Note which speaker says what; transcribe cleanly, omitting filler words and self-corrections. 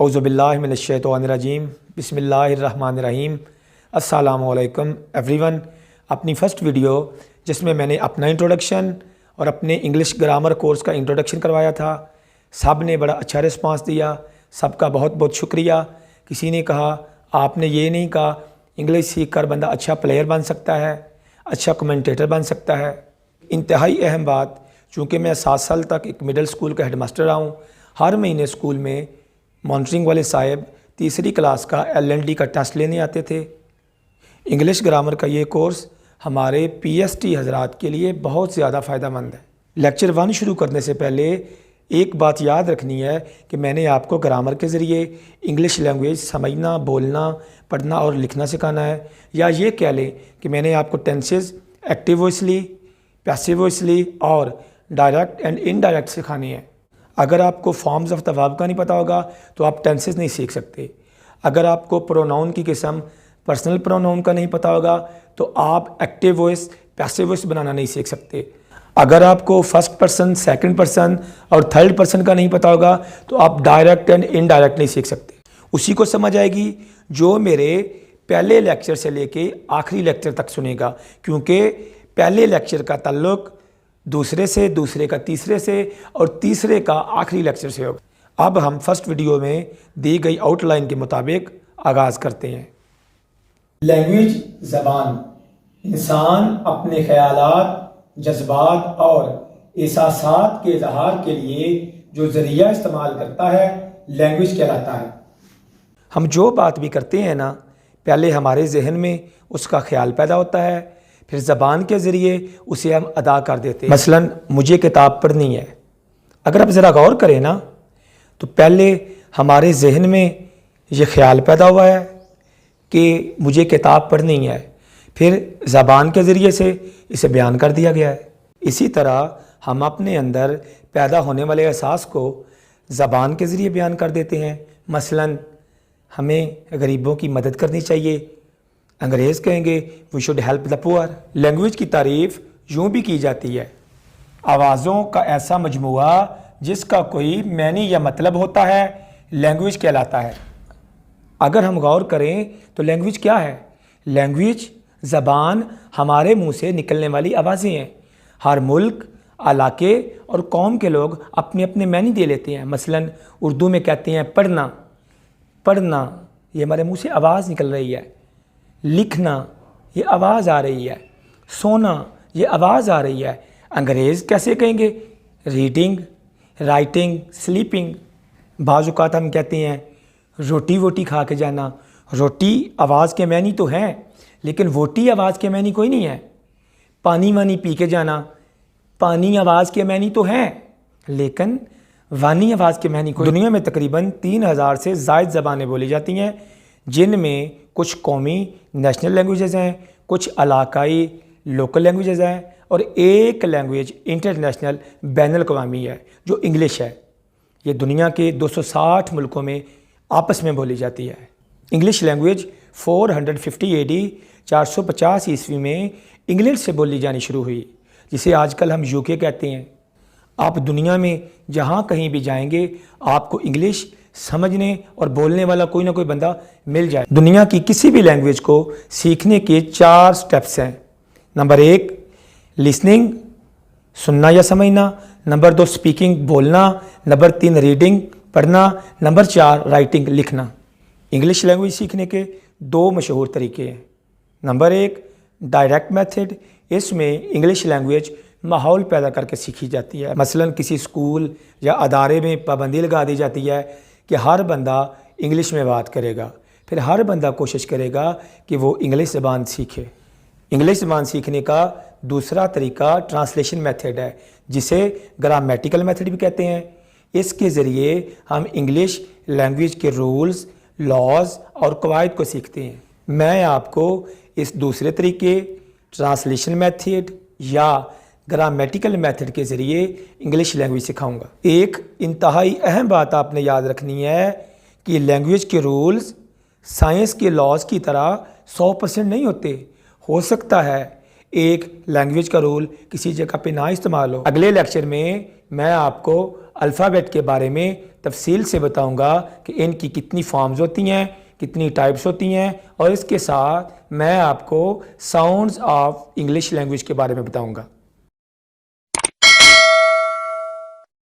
Speaker 1: اعوذ باللہ من الشیطان الرجیم بسم اللہ الرحمن الرحیم۔ السلام علیکم ایوری ون۔ اپنی فرسٹ ویڈیو جس میں میں نے اپنا انٹروڈکشن اور اپنے انگلش گرامر کورس کا انٹروڈکشن کروایا تھا، سب نے بڑا اچھا رسپانس دیا، سب کا بہت بہت شکریہ۔ کسی نے کہا آپ نے یہ نہیں کہا انگلش سیکھ کر بندہ اچھا پلیئر بن سکتا ہے، اچھا کمنٹیٹر بن سکتا ہے۔ انتہائی اہم بات، چونکہ میں 7 سال تک ایک مڈل اسکول کا ہیڈ ماسٹر رہا ہوں، ہر مہینے اسکول میں مانیٹرنگ والے صاحب تیسری کلاس کا LND کا ٹیسٹ لینے آتے تھے۔ انگلش گرامر کا یہ کورس ہمارے PST حضرات کے لیے بہت زیادہ فائدہ مند ہے۔ لیکچر 1 شروع کرنے سے پہلے ایک بات یاد رکھنی ہے کہ میں نے آپ کو گرامر کے ذریعے انگلش لینگویج سمجھنا، بولنا، پڑھنا اور لکھنا سکھانا ہے، یا یہ کہہ لیں کہ میں نے آپ کو ٹینسز ایکٹیو وائسلی، پیسیو وائسلی اور ڈائریکٹ اینڈ انڈائریکٹ سکھانی ہے۔ اگر آپ کو فارمز آف دا ورب کا نہیں پتہ ہوگا تو آپ ٹینسز نہیں سیکھ سکتے۔ اگر آپ کو پروناؤن کی قسم پرسنل پروناؤن کا نہیں پتہ ہوگا تو آپ ایکٹیو وائس، پیسیو وائس بنانا نہیں سیکھ سکتے۔ اگر آپ کو فرسٹ پرسن، سیکنڈ پرسن اور تھرڈ پرسن کا نہیں پتہ ہوگا تو آپ ڈائریکٹ اینڈ انڈائریکٹ نہیں سیکھ سکتے۔ اسی کو سمجھ آئے گی جو میرے پہلے لیکچر سے لے کے آخری لیکچر تک سنے گا، کیونکہ پہلے لیکچر کا تعلق دوسرے سے، دوسرے کا تیسرے سے اور تیسرے کا آخری لیکچر سے ہوگا۔ اب ہم فرسٹ ویڈیو میں دی گئی آؤٹ لائن کے مطابق آغاز کرتے ہیں۔ لینگویج، زبان، انسان اپنے خیالات، جذبات اور احساسات کے اظہار کے لیے جو ذریعہ استعمال کرتا ہے لینگویج کہلاتا ہے۔ ہم جو بات بھی کرتے ہیں نا، پہلے ہمارے ذہن میں اس کا خیال پیدا ہوتا ہے، پھر زبان کے ذریعے اسے ہم ادا کر دیتے ہیں۔ مثلا مجھے کتاب پڑھنی ہے، اگر آپ ذرا غور کریں نا تو پہلے ہمارے ذہن میں یہ خیال پیدا ہوا ہے کہ مجھے کتاب پڑھنی ہے، پھر زبان کے ذریعے سے اسے بیان کر دیا گیا ہے۔ اسی طرح ہم اپنے اندر پیدا ہونے والے احساس کو زبان کے ذریعے بیان کر دیتے ہیں۔ مثلا ہمیں غریبوں کی مدد کرنی چاہیے، انگریز کہیں گے وی شوڈ ہیلپ دا پور۔ لینگویج کی تعریف یوں بھی کی جاتی ہے، آوازوں کا ایسا مجموعہ جس کا کوئی معنی یا مطلب ہوتا ہے لینگویج کہلاتا ہے۔ اگر ہم غور کریں تو لینگویج کیا ہے؟ لینگویج، زبان، ہمارے منہ سے نکلنے والی آوازیں ہیں۔ ہر ملک، علاقے اور قوم کے لوگ اپنے اپنے معنی دے لیتے ہیں۔ مثلا اردو میں کہتے ہیں پڑھنا، پڑھنا یہ ہمارے منہ سے آواز نکل رہی ہے۔ لکھنا یہ آواز آ رہی ہے۔ سونا یہ آواز آ رہی ہے۔ انگریز کیسے کہیں گے؟ Reading, writing, sleeping. بعض اوقات ہم کہتے ہیں روٹی ووٹی کھا کے جانا۔ روٹی آواز کے معنی تو ہیں، لیکن ووٹی آواز کے معنی کوئی نہیں ہے۔ پانی وانی پی کے جانا، پانی آواز کے معنی تو ہیں، لیکن وانی آواز کے معنی کوئی۔ دنیا میں تقریباً 3000 سے زائد زبانیں بولی جاتی ہیں، جن میں کچھ قومی نیشنل لینگویجز ہیں، کچھ علاقائی لوکل لینگویجز ہیں، اور ایک لینگویج انٹرنیشنل بین الاقوامی ہے جو انگلش ہے۔ یہ دنیا کے 260 ملکوں میں آپس میں بولی جاتی ہے۔ انگلش لینگویج 450 AD 450 عیسوی میں انگلینڈ سے بولی جانی شروع ہوئی، جسے آج کل ہم UK کہتے ہیں۔ آپ دنیا میں جہاں کہیں بھی جائیں گے آپ کو انگلش سمجھنے اور بولنے والا کوئی نہ کوئی بندہ مل جائے۔ دنیا کی کسی بھی لینگویج کو سیکھنے کے 4 سٹیپس ہیں۔ نمبر 1 لسننگ، سننا یا سمجھنا۔ نمبر 2 سپیکنگ، بولنا۔ نمبر 3 ریڈنگ، پڑھنا۔ نمبر 4 رائٹنگ، لکھنا۔ انگلش لینگویج سیکھنے کے 2 مشہور طریقے ہیں۔ نمبر 1 ڈائریکٹ میتھڈ، اس میں انگلش لینگویج ماحول پیدا کر کے سیکھی جاتی ہے۔ مثلا کسی اسکول یا ادارے میں پابندی لگا دی جاتی ہے کہ ہر بندہ انگلش میں بات کرے گا، پھر ہر بندہ کوشش کرے گا کہ وہ انگلش زبان سیکھے۔ انگلش زبان سیکھنے کا دوسرا طریقہ ٹرانسلیشن میتھڈ ہے، جسے گرامیٹیکل میتھڈ بھی کہتے ہیں۔ اس کے ذریعے ہم انگلش لینگویج کے رولز، لاز اور قواعد کو سیکھتے ہیں۔ میں آپ کو اس دوسرے طریقے ٹرانسلیشن میتھڈ یا گرامیٹیکل میتھڈ کے ذریعے انگلش لینگویج سکھاؤں گا۔ ایک انتہائی اہم بات آپ نے یاد رکھنی ہے کہ لینگویج کے رولز سائنس کے لاز کی طرح 100% نہیں ہوتے۔ ہو سکتا ہے ایک لینگویج کا رول کسی جگہ پہ نہ استعمال ہو۔ اگلے لیکچر میں آپ کو الفابیٹ کے بارے میں تفصیل سے بتاؤں گا کہ ان کی کتنی فارمز ہوتی ہیں، کتنی ٹائپس ہوتی ہیں، اور اس کے ساتھ میں آپ کو ساؤنڈز آف انگلش لینگویج کے بارے میں بتاؤں گا۔